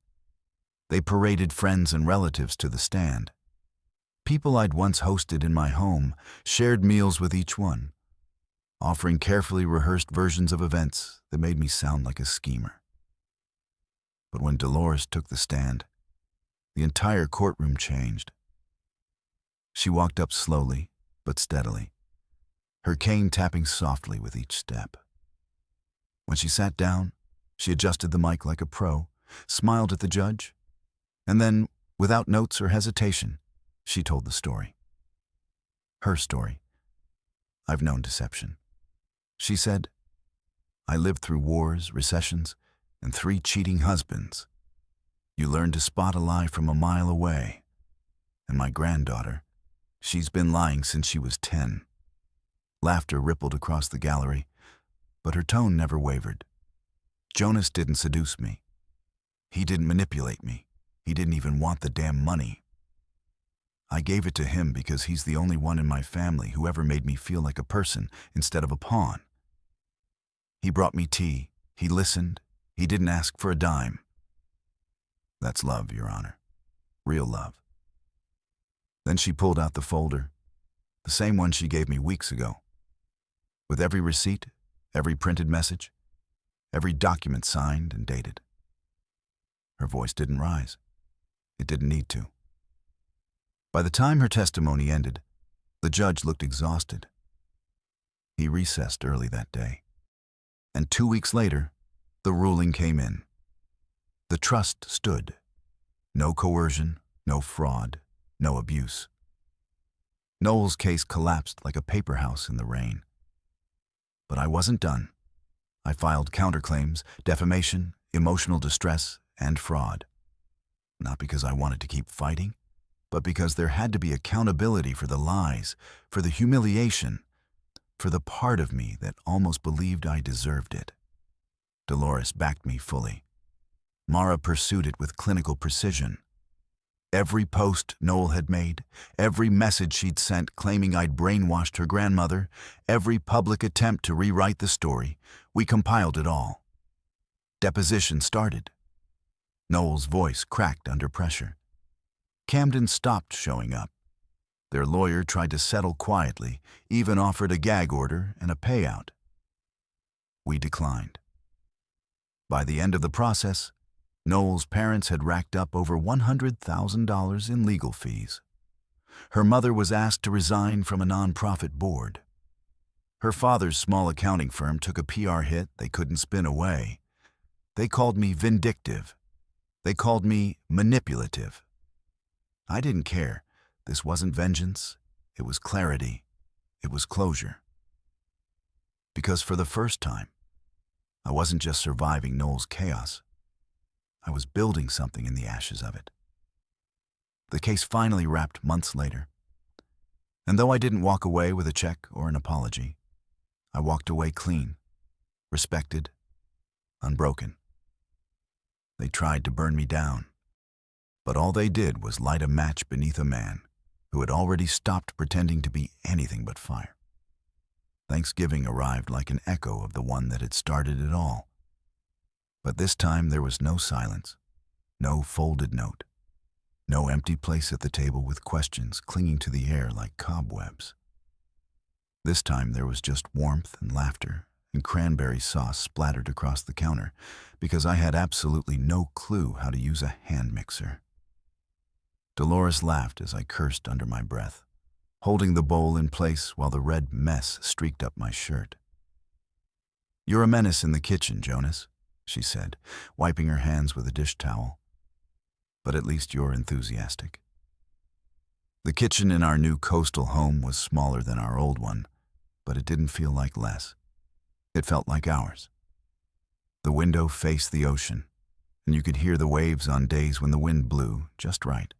S1: They paraded friends and relatives to the stand. People I'd once hosted in my home shared meals with each one, offering carefully rehearsed versions of events that made me sound like a schemer. But when Dolores took the stand, the entire courtroom changed. She walked up slowly but steadily, her cane tapping softly with each step. When she sat down, she adjusted the mic like a pro, smiled at the judge, and then, without notes or hesitation, she told the story. Her story. I've known deception. She said, "I lived through wars, recessions, and 3 cheating husbands. You learn to spot a lie from a mile away. And my granddaughter, she's been lying since she was 10. Laughter rippled across the gallery, but her tone never wavered. Jonas didn't seduce me. He didn't manipulate me. He didn't even want the damn money. I gave it to him because he's the only one in my family who ever made me feel like a person instead of a pawn. He brought me tea. He listened. He didn't ask for a dime. That's love, Your Honor. Real love." Then she pulled out the folder, the same one she gave me weeks ago, with every receipt, every printed message, every document signed and dated. Her voice didn't rise. It didn't need to. By the time her testimony ended, the judge looked exhausted. He recessed early that day. And 2 weeks later, the ruling came in. The trust stood. No coercion, no fraud, no abuse. Noel's case collapsed like a paper house in the rain. But I wasn't done. I filed counterclaims, defamation, emotional distress, and fraud. Not because I wanted to keep fighting, but because there had to be accountability for the lies, for the humiliation, for the part of me that almost believed I deserved it. Dolores backed me fully. Mara pursued it with clinical precision. Every post Noel had made, every message she'd sent claiming I'd brainwashed her grandmother, every public attempt to rewrite the story, we compiled it all. Deposition started. Noel's voice cracked under pressure. Camden stopped showing up. Their lawyer tried to settle quietly, even offered a gag order and a payout. We declined. By the end of the process, Noel's parents had racked up over $100,000 in legal fees. Her mother was asked to resign from a nonprofit board. Her father's small accounting firm took a PR hit they couldn't spin away. They called me vindictive. They called me manipulative. I didn't care. This wasn't vengeance. It was clarity. It was closure. Because for the first time, I wasn't just surviving Noel's chaos. I was building something in the ashes of it. The case finally wrapped months later. And though I didn't walk away with a check or an apology, I walked away clean, respected, unbroken. They tried to burn me down, but all they did was light a match beneath a man who had already stopped pretending to be anything but fire. Thanksgiving arrived like an echo of the one that had started it all. But this time there was no silence, no folded note, no empty place at the table with questions clinging to the air like cobwebs. This time there was just warmth and laughter and cranberry sauce splattered across the counter because I had absolutely no clue how to use a hand mixer. Dolores laughed as I cursed under my breath, holding the bowl in place while the red mess streaked up my shirt. "You're a menace in the kitchen, Jonas," she said, wiping her hands with a dish towel. "But at least you're enthusiastic." The kitchen in our new coastal home was smaller than our old one, but it didn't feel like less. It felt like ours. The window faced the ocean, and you could hear the waves on days when the wind blew just right.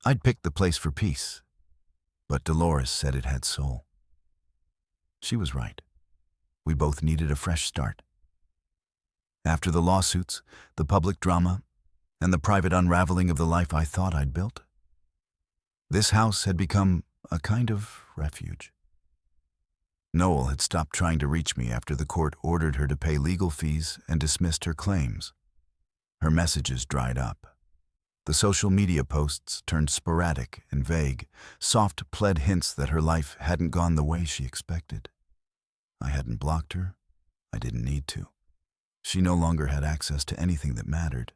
S1: I'd picked the place for peace, but Dolores said it had soul. She was right. We both needed a fresh start. After the lawsuits, the public drama, and the private unraveling of the life I thought I'd built, this house had become a kind of refuge. Noel had stopped trying to reach me after the court ordered her to pay legal fees and dismissed her claims. Her messages dried up. The social media posts turned sporadic and vague, soft pled hints that her life hadn't gone the way she expected. I hadn't blocked her. I didn't need to. She no longer had access to anything that mattered.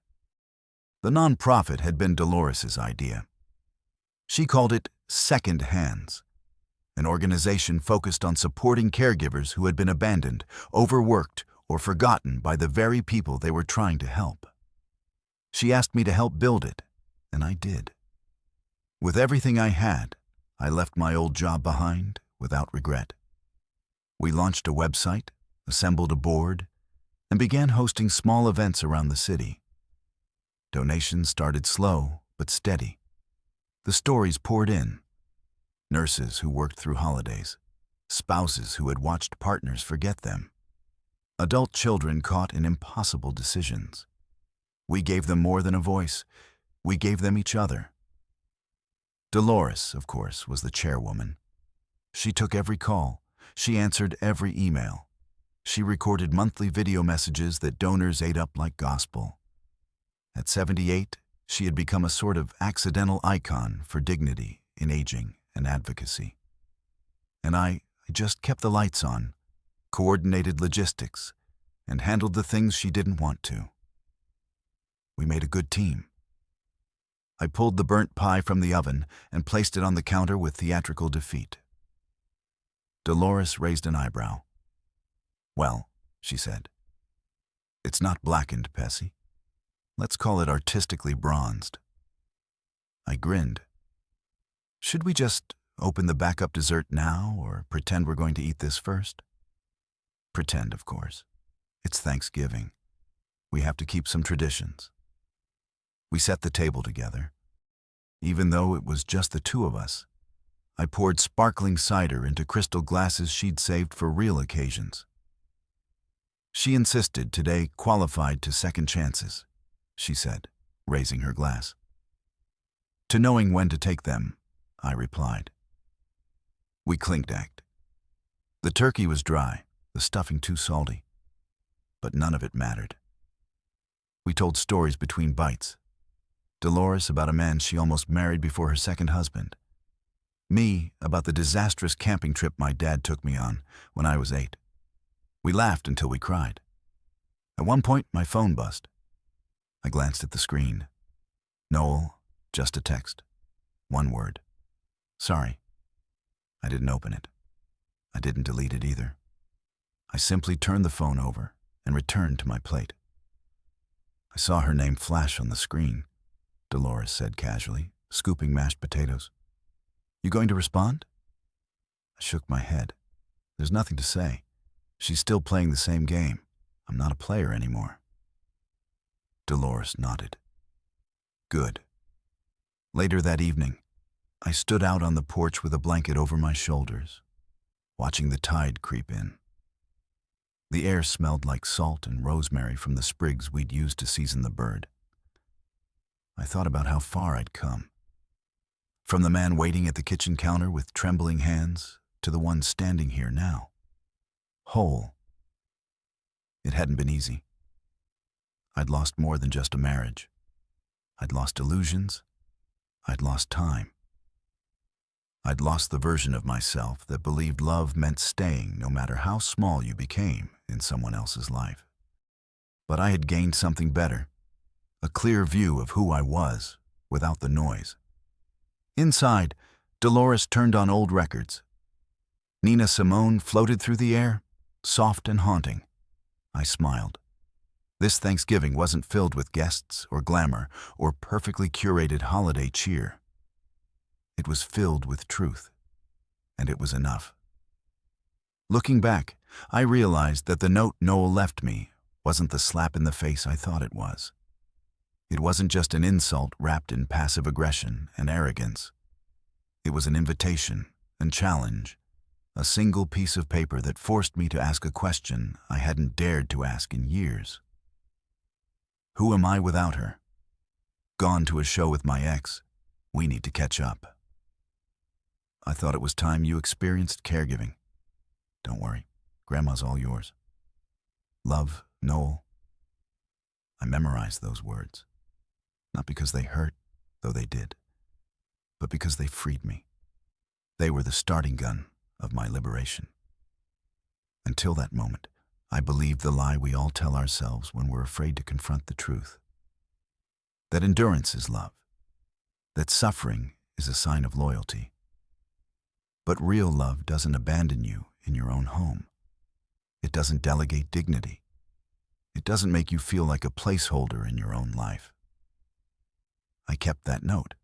S1: The nonprofit had been Dolores's idea. She called it Second Hands, an organization focused on supporting caregivers who had been abandoned, overworked, or forgotten by the very people they were trying to help. She asked me to help build it, and I did. With everything I had, I left my old job behind without regret. We launched a website, assembled a board, and began hosting small events around the city. Donations started slow but steady. The stories poured in. Nurses who worked through holidays, spouses who had watched partners forget them, adult children caught in impossible decisions. We gave them more than a voice. We gave them each other. Dolores, of course, was the chairwoman. She took every call. She answered every email. She recorded monthly video messages that donors ate up like gospel. At 78, she had become a sort of accidental icon for dignity in aging and advocacy. And I just kept the lights on, coordinated logistics, and handled the things she didn't want to. We made a good team. I pulled the burnt pie from the oven and placed it on the counter with theatrical defeat. Dolores raised an eyebrow. "Well," she said, "it's not blackened, Pessy. Let's call it artistically bronzed." I grinned. "Should we just open the backup dessert now or pretend we're going to eat this first?" "Pretend, of course. It's Thanksgiving. We have to keep some traditions." We set the table together. Even though it was just the two of us, I poured sparkling cider into crystal glasses she'd saved for real occasions. She insisted today qualified to second chances, she said, raising her glass. "To knowing when to take them," I replied. We clinked-acked. The turkey was dry, the stuffing too salty, but none of it mattered. We told stories between bites. Dolores about a man she almost married before her second husband. Me about the disastrous camping trip my dad took me on when I was 8. We laughed until we cried. At one point, my phone buzzed. I glanced at the screen. "Noel, just a text. One word. Sorry." I didn't open it. I didn't delete it either. I simply turned the phone over and returned to my plate. I saw her name flash on the screen. Dolores said casually, scooping mashed potatoes. You going to respond? I shook my head. There's nothing to say. She's still playing the same game. I'm not a player anymore. Dolores nodded. Good. Later that evening, I stood out on the porch with a blanket over my shoulders, watching the tide creep in. The air smelled like salt and rosemary from the sprigs we'd used to season the bird. I thought about how far I'd come. From the man waiting at the kitchen counter with trembling hands to the one standing here now, whole. It hadn't been easy. I'd lost more than just a marriage. I'd lost illusions. I'd lost time. I'd lost the version of myself that believed love meant staying no matter how small you became in someone else's life. But I had gained something better, a clear view of who I was without the noise. Inside, Dolores turned on old records. Nina Simone floated through the air, soft and haunting. I smiled. This Thanksgiving wasn't filled with guests or glamour or perfectly curated holiday cheer. It was filled with truth, and it was enough. Looking back, I realized that the note Noel left me wasn't the slap in the face I thought it was. It wasn't just an insult wrapped in passive aggression and arrogance. It was an invitation and challenge, a single piece of paper that forced me to ask a question I hadn't dared to ask in years. Who am I without her? Gone to a show with my ex. We need to catch up. I thought it was time you experienced caregiving. Don't worry, Grandma's all yours. Love, Noel. I memorized those words, not because they hurt, though they did, but because they freed me. They were the starting gun of my liberation. Until that moment, I believed the lie we all tell ourselves when we're afraid to confront the truth. That endurance is love. That suffering is a sign of loyalty. But real love doesn't abandon you in your own home. It doesn't delegate dignity. It doesn't make you feel like a placeholder in your own life. I kept that note.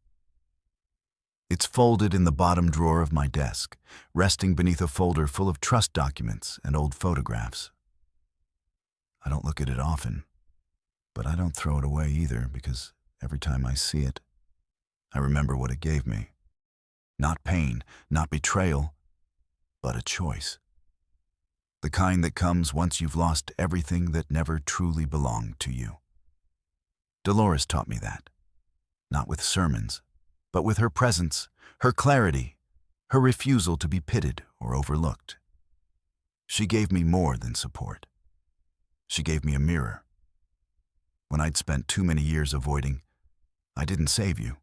S1: It's folded in the bottom drawer of my desk, resting beneath a folder full of trust documents and old photographs. I don't look at it often, but I don't throw it away either, because every time I see it, I remember what it gave me. Not pain, not betrayal, but a choice. The kind that comes once you've lost everything that never truly belonged to you. Dolores taught me that, not with sermons, but with her presence, her clarity, her refusal to be pitted or overlooked. She gave me more than support. She gave me a mirror. When I'd spent too many years avoiding, I didn't save you,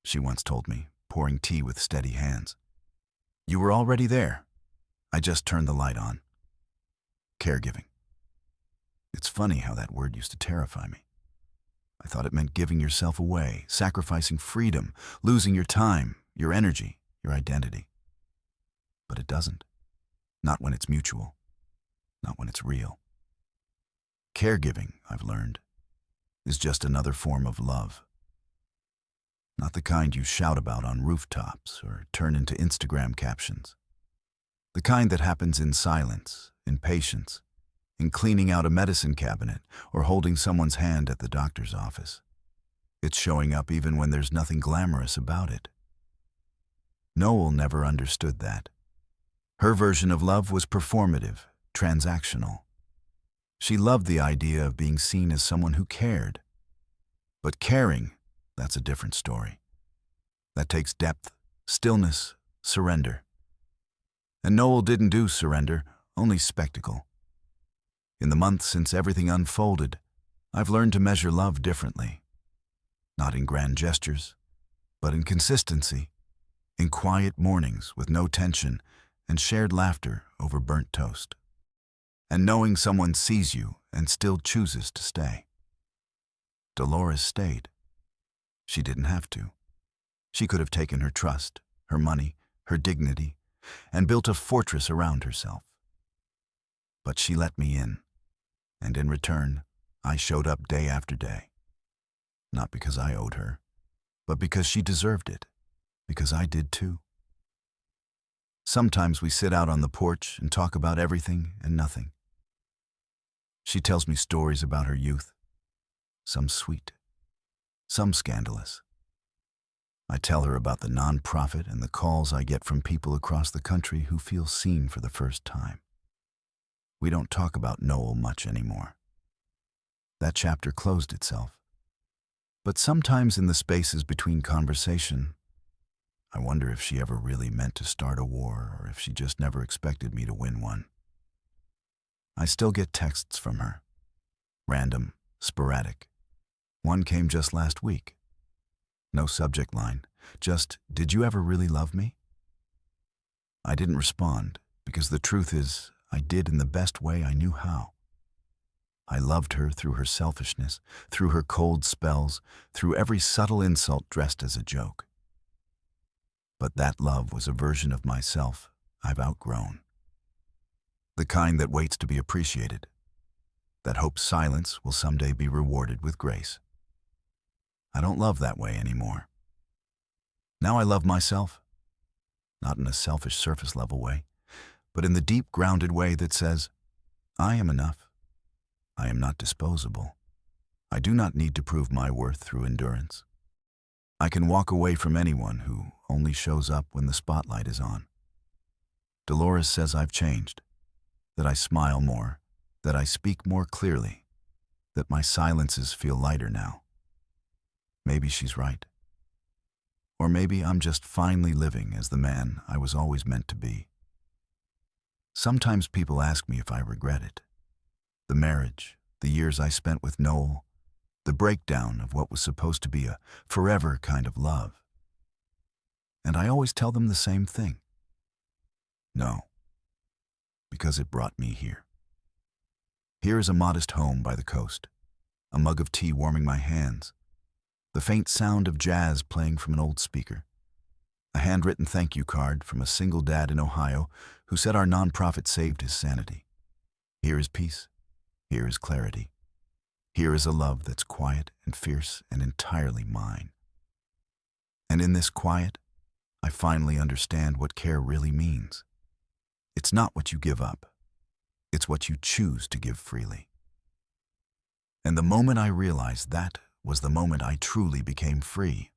S1: she once told me, pouring tea with steady hands. You were already there. I just turned the light on. Caregiving. It's funny how that word used to terrify me. I thought it meant giving yourself away, sacrificing freedom, losing your time, your energy, your identity. But it doesn't. Not when it's mutual. Not when it's real. Caregiving, I've learned, is just another form of love. Not the kind you shout about on rooftops or turn into Instagram captions. The kind that happens in silence, in patience, in cleaning out a medicine cabinet or holding someone's hand at the doctor's office. It's showing up even when there's nothing glamorous about it. Noel never understood that. Her version of love was performative, transactional. She loved the idea of being seen as someone who cared. But caring, that's a different story. That takes depth, stillness, surrender. And Noel didn't do surrender, only spectacle. In the months since everything unfolded, I've learned to measure love differently. Not in grand gestures, but in consistency, in quiet mornings with no tension and shared laughter over burnt toast. And knowing someone sees you and still chooses to stay. Dolores stayed. She didn't have to. She could have taken her trust, her money, her dignity, and built a fortress around herself. But she let me in, and in return, I showed up day after day. Not because I owed her, but because she deserved it, because I did too. Sometimes we sit out on the porch and talk about everything and nothing. She tells me stories about her youth, some sweet, some scandalous. I tell her about the nonprofit and the calls I get from people across the country who feel seen for the first time. We don't talk about Noel much anymore. That chapter closed itself. But sometimes in the spaces between conversation, I wonder if she ever really meant to start a war or if she just never expected me to win one. I still get texts from her. Random, sporadic. One came just last week. No subject line, just, "Did you ever really love me?" I didn't respond because the truth is, I did in the best way I knew how. I loved her through her selfishness, through her cold spells, through every subtle insult dressed as a joke. But that love was a version of myself I've outgrown. The kind that waits to be appreciated, that hopes silence will someday be rewarded with grace. I don't love that way anymore. Now I love myself, not in a selfish surface level way, but in the deep grounded way that says, I am enough. I am not disposable. I do not need to prove my worth through endurance. I can walk away from anyone who only shows up when the spotlight is on. Dolores says I've changed, that I smile more, that I speak more clearly, that my silences feel lighter now. Maybe she's right. Or maybe I'm just finally living as the man I was always meant to be. Sometimes people ask me if I regret it. The marriage, the years I spent with Noel, the breakdown of what was supposed to be a forever kind of love. And I always tell them the same thing. No, because it brought me here. Here is a modest home by the coast, a mug of tea warming my hands, the faint sound of jazz playing from an old speaker, a handwritten thank you card from a single dad in Ohio who said our nonprofit saved his sanity. Here is peace. Here is clarity. Here is a love that's quiet and fierce and entirely mine. And in this quiet, I finally understand what care really means. It's not what you give up. It's what you choose to give freely. And the moment I realized that was the moment I truly became free.